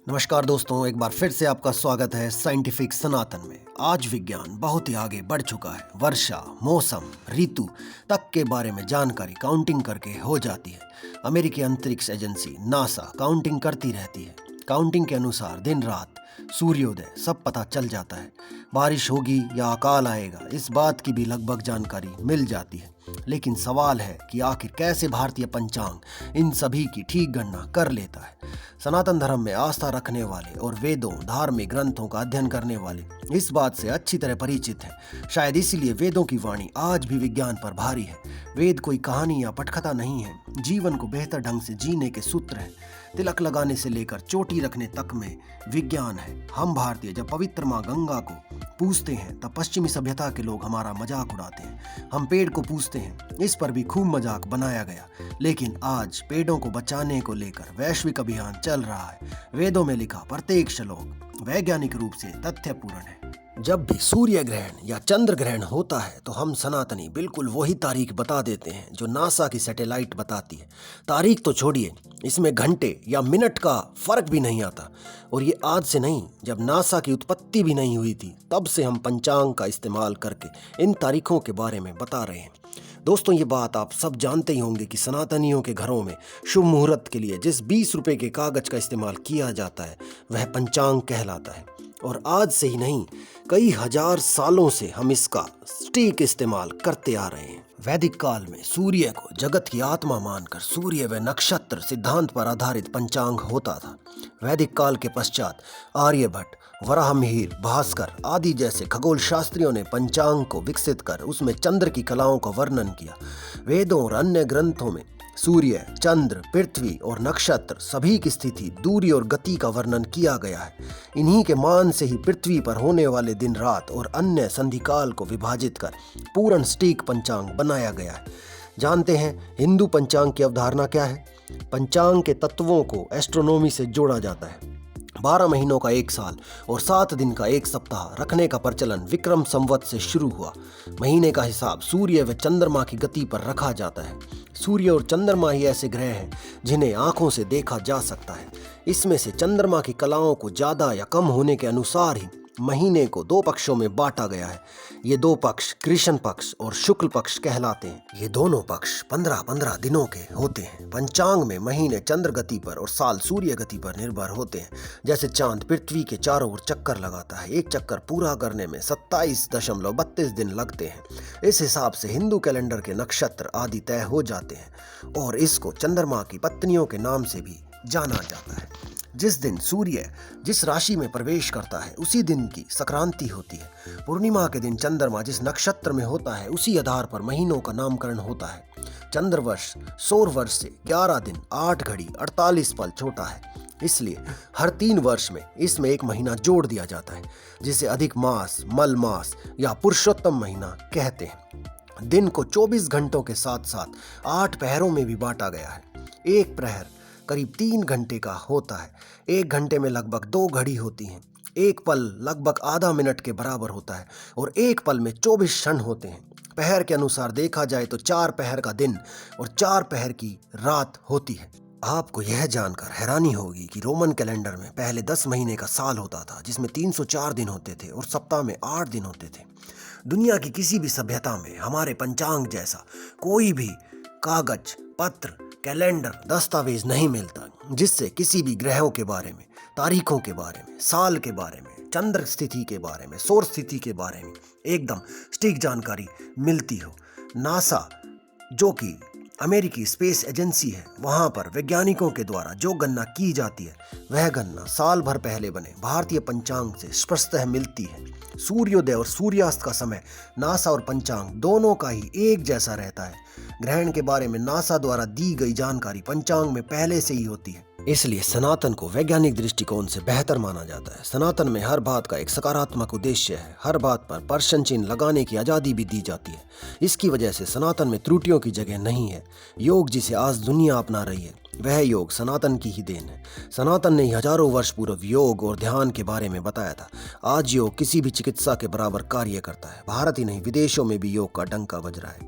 नमस्कार दोस्तों, एक बार फिर से आपका स्वागत है साइंटिफिक सनातन में। आज विज्ञान बहुत ही आगे बढ़ चुका है। वर्षा, मौसम, ऋतु तक के बारे में जानकारी काउंटिंग करके हो जाती है। अमेरिकी अंतरिक्ष एजेंसी नासा काउंटिंग करती रहती है। काउंटिंग के अनुसार दिन रात, सूर्योदय सब पता चल जाता है। बारिश होगी या अकाल आएगा, इस बात की भी लगभग जानकारी मिल जाती है। लेकिन सवाल है कि आखिर कैसे भारतीय पंचांग इन सभी की ठीक गणना कर लेता है। सनातन धर्म में आस्था रखने वाले और वेदों, धार्मिक ग्रंथों का अध्ययन करने वाले इस बात से अच्छी तरह परिचित हैं। शायद इसीलिए वेदों की वाणी आज भी विज्ञान पर भारी है। वेद कोई कहानी या पटकथा नहीं है, जीवन को बेहतर ढंग से जीने के सूत्र है। तिलक लगाने से लेकर चोटी रखने तक में विज्ञान है। हम भारतीय जब पवित्र माँ गंगा को पूजते हैं तब पश्चिमी सभ्यता के लोग हमारा मजाक उड़ाते हैं। हम पेड़ को पूजते हैं, इस पर भी खूब मजाक बनाया गया। लेकिन आज पेड़ों को बचाने को लेकर वैश्विक अभियान चल रहा है। वेदों में लिखा प्रत्येक श्लोक वैज्ञानिक रूप से तथ्यपूर्ण है। जब भी सूर्य ग्रहण या चंद्र ग्रहण होता है तो हम सनातनी बिल्कुल वही तारीख बता देते हैं जो नासा की सैटेलाइट बताती है। तारीख तो छोड़िए, इसमें घंटे या मिनट का फर्क भी नहीं आता। और ये आज से नहीं, जब नासा की उत्पत्ति भी नहीं हुई थी तब से हम पंचांग का इस्तेमाल करके इन तारीखों के बारे में बता रहे हैं। दोस्तों, ये बात आप सब जानते ही होंगे कि सनातनियों के घरों में शुभ मुहूर्त के लिए जिस 20 रुपए के कागज का इस्तेमाल किया जाता है वह पंचांग कहलाता है। और आज से ही नहीं, कई हजार सालों से हम इसका सटीक इस्तेमाल करते आ रहे हैं। वैदिक काल में सूर्य को जगत की आत्मा मानकर सूर्य व नक्षत्र सिद्धांत पर आधारित पंचांग होता था। वैदिक काल के पश्चात आर्यभट्ट, वराहमिहिर, भास्कर आदि जैसे खगोल शास्त्रियों ने पंचांग को विकसित कर उसमें चंद्र की कलाओं का वर्णन किया। वेदों और अन्य ग्रंथों में सूर्य, चंद्र, पृथ्वी और नक्षत्र सभी की स्थिति, दूरी और गति का वर्णन किया गया है। इन्हीं के मान से ही पृथ्वी पर होने वाले दिन रात और अन्य संधिकाल को विभाजित कर पूर्ण सटीक पंचांग बनाया गया है। जानते हैं हिंदू पंचांग की अवधारणा क्या है? पंचांग के तत्वों को एस्ट्रोनॉमी से जोड़ा जाता है। 12 महीनों का एक साल और 7 दिन का एक सप्ताह रखने का प्रचलन विक्रम संवत से शुरू हुआ। महीने का हिसाब सूर्य व चंद्रमा की गति पर रखा जाता है। सूर्य और चंद्रमा ही ऐसे ग्रह हैं जिन्हें आंखों से देखा जा सकता है। इसमें से चंद्रमा की कलाओं को ज्यादा या कम होने के अनुसार ही महीने को 2 पक्षों में बांटा गया है। ये 2 पक्ष कृष्ण पक्ष और शुक्ल पक्ष कहलाते हैं। ये दोनों पक्ष 15-15 दिनों के होते हैं। पंचांग में महीने चंद्र गति पर और साल सूर्य गति पर निर्भर होते हैं। जैसे चांद पृथ्वी के चारों ओर चक्कर लगाता है, एक चक्कर पूरा करने में 27.32 दिन लगते हैं। इस हिसाब से हिंदू कैलेंडर के नक्षत्र आदि तय हो जाते हैं और इसको चंद्रमा की पत्नियों के नाम से भी जाना जाता है। जिस दिन सूर्य जिस राशि में प्रवेश करता है उसी दिन की संक्रांति होती है। पूर्णिमा के दिन चंद्रमा जिस नक्षत्र में होता है उसी आधार पर महीनों का नामकरण होता है। चंद्रवर्ष सौर वर्ष से 11 दिन 8 घड़ी 48 पल छोटा है, इसलिए हर 3 वर्ष में इसमें एक महीना जोड़ दिया जाता है, जिसे अधिक मास, मल मास या पुरुषोत्तम महीना कहते हैं। दिन को 24 घंटों के साथ साथ 8 पहरों में भी बांटा गया है। एक प्रहर करीब 3 घंटे का होता है। 1 घंटे में लगभग 2 घड़ी होती हैं। एक पल लगभग आधा मिनट के बराबर होता है और एक पल में 24 क्षण होते हैं। पहर के अनुसार देखा जाए तो 4 पहर का दिन और 4 पहर की रात होती है। आपको यह जानकर हैरानी होगी कि रोमन कैलेंडर में पहले 10 महीने का साल होता था, जिसमें 304 दिन होते थे और सप्ताह में 8 दिन होते थे। दुनिया की किसी भी सभ्यता में हमारे पंचांग जैसा कोई भी कागज, पत्र, कैलेंडर, दस्तावेज नहीं मिलता जिससे किसी भी ग्रहों के बारे में, तारीखों के बारे में, साल के बारे में, चंद्र स्थिति के बारे में, सौर स्थिति के बारे में एकदम सटीक जानकारी मिलती हो। नासा, जो कि अमेरिकी स्पेस एजेंसी है, वहां पर वैज्ञानिकों के द्वारा जो गणना की जाती है वह गणना साल भर पहले बने भारतीय पंचांग से स्पष्टतः मिलती है। सूर्योदय और सूर्यास्त का समय नासा और पंचांग दोनों का ही एक जैसा रहता है। ग्रहण के बारे में नासा द्वारा दी गई जानकारी पंचांग में पहले से ही होती है, इसलिए सनातन को वैज्ञानिक दृष्टिकोण से बेहतर माना जाता है। सनातन में हर बात का एक सकारात्मक उद्देश्य है। हर बात पर प्रश्न चिन्ह लगाने की आज़ादी भी दी जाती है। इसकी वजह से सनातन में त्रुटियों की जगह नहीं है। योग जिसे आज दुनिया अपना रही है वह योग सनातन की ही देन है। सनातन ने ही हजारों वर्ष पूर्व योग और ध्यान के बारे में बताया था। आज योग किसी भी चिकित्सा के बराबर कार्य करता है। भारत ही नहीं, विदेशों में भी योग का डंका बज रहा है।